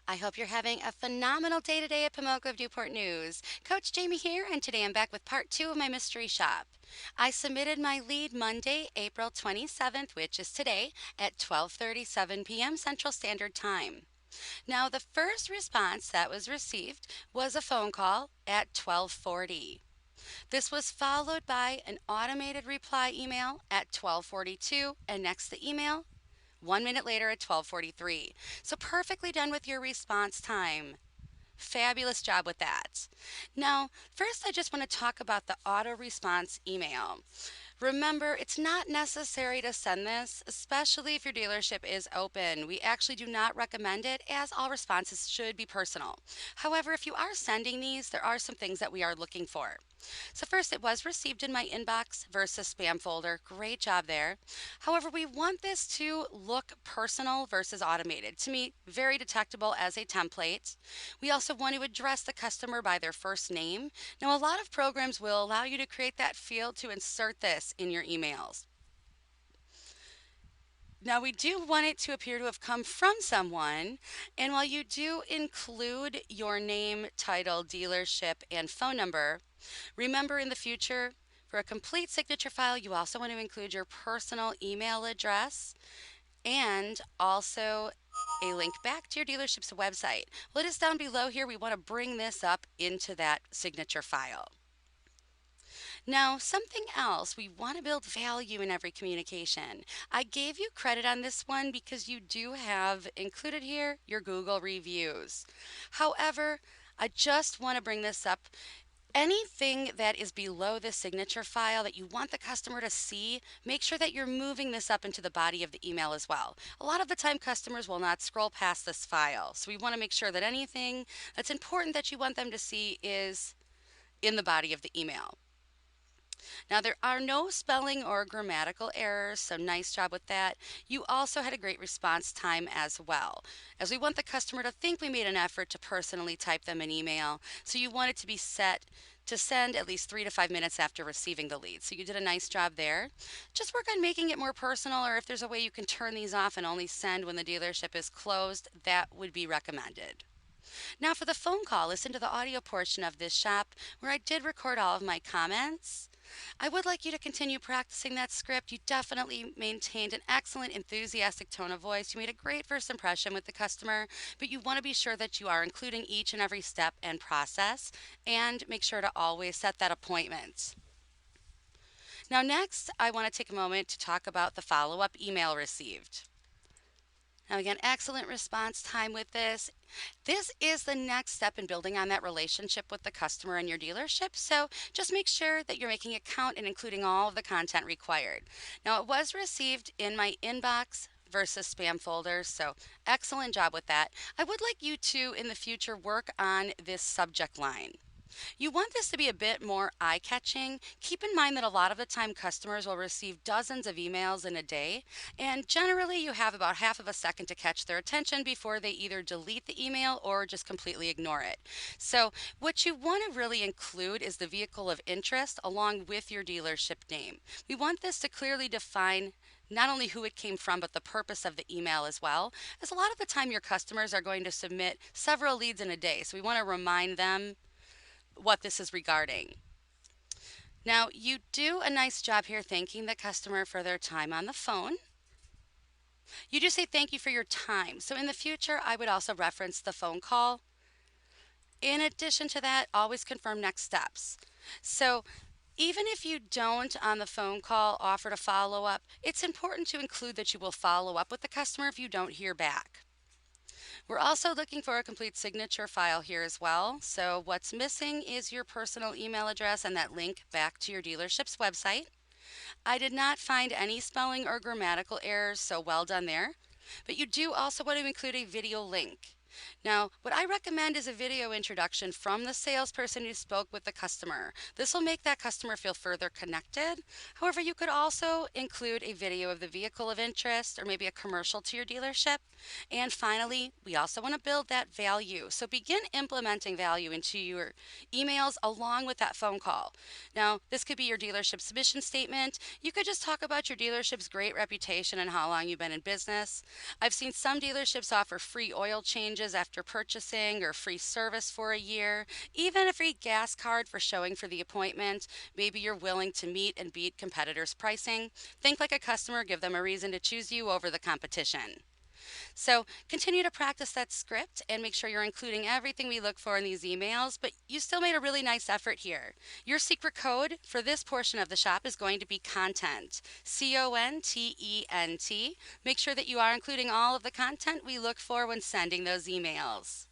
I hope you're having a phenomenal day today at Pimoka of Newport News. Coach Jamie here, and today I'm back with part two of my mystery shop. I submitted my lead Monday, April 27th, which is today, at 12:37 p.m. Central Standard Time. Now, the first response that was received was a phone call at 12:40. This was followed by an automated reply email at 12:42, and next the email 1 minute later at 12:43. So perfectly done with your response time. Fabulous job with that. Now, first I just want to talk about the auto response email. Remember, it's not necessary to send this, especially if your dealership is open. We actually do not recommend it as all responses should be personal. However, if you are sending these, there are some things that we are looking for. So first, it was received in my inbox versus spam folder. Great job there. However, we want this to look personal versus automated. To me, very detectable as a template. We also want to address the customer by their first name. Now, a lot of programs will allow you to create that field to insert this in your emails. Now, we do want it to appear to have come from someone, and while you do include your name, title, dealership, and phone number, remember in the future, for a complete signature file, you also want to include your personal email address and also a link back to your dealership's website. Well, it is down below here. We want to bring this up into that signature file. Now, something else, we want to build value in every communication. I gave you credit on this one because you do have included here your Google reviews. However, I just want to bring this up. Anything that is below the signature file that you want the customer to see, make sure that you're moving this up into the body of the email as well. A lot of the time, customers will not scroll past this file. So we want to make sure that anything that's important that you want them to see is in the body of the email. Now, there are no spelling or grammatical errors, so nice job with that. You also had a great response time as well, as we want the customer to think we made an effort to personally type them an email. So you want it to be set to send at least 3 to 5 minutes after receiving the lead. So you did a nice job there. Just work on making it more personal, or if there's a way you can turn these off and only send when the dealership is closed, that would be recommended. Now for the phone call, listen to the audio portion of this shop where I did record all of my comments. I would like you to continue practicing that script. You definitely maintained an excellent, enthusiastic tone of voice. You made a great first impression with the customer, but you want to be sure that you are including each and every step and process, and make sure to always set that appointment. Now, next, I want to take a moment to talk about the follow up email received. Now, again, excellent response time with this. This is the next step in building on that relationship with the customer and your dealership. So just make sure that you're making it count and including all of the content required. Now, it was received in my inbox versus spam folders. So excellent job with that. I would like you to, in the future, work on this subject line. You want this to be a bit more eye-catching. Keep in mind that a lot of the time customers will receive dozens of emails in a day, and generally you have about half of a second to catch their attention before they either delete the email or just completely ignore it. So what you want to really include is the vehicle of interest along with your dealership name. We want this to clearly define not only who it came from, but the purpose of the email as well, as a lot of the time your customers are going to submit several leads in a day. So we want to remind them what this is regarding. Now, you do a nice job here thanking the customer for their time on the phone. You do say thank you for your time. So in the future, I would also reference the phone call. In addition to that, always confirm next steps. So even if you don't on the phone call offer to follow up, it's important to include that you will follow up with the customer if you don't hear back. We're also looking for a complete signature file here as well. So what's missing is your personal email address and that link back to your dealership's website. I did not find any spelling or grammatical errors, so well done there. But you do also want to include a video link. Now, what I recommend is a video introduction from the salesperson who spoke with the customer. This will make that customer feel further connected. However, you could also include a video of the vehicle of interest or maybe a commercial to your dealership. And finally, we also want to build that value. So begin implementing value into your emails along with that phone call. Now, this could be your dealership's mission statement. You could just talk about your dealership's great reputation and how long you've been in business. I've seen some dealerships offer free oil changes exchanges after purchasing or free service for a year, even a free gas card for showing for the appointment. Maybe you're willing to meet and beat competitors' pricing. Think like a customer, give them a reason to choose you over the competition. So continue to practice that script and make sure you're including everything we look for in these emails, but you still made a really nice effort here. Your secret code for this portion of the shop is going to be content. CONTENT. Make sure that you are including all of the content we look for when sending those emails.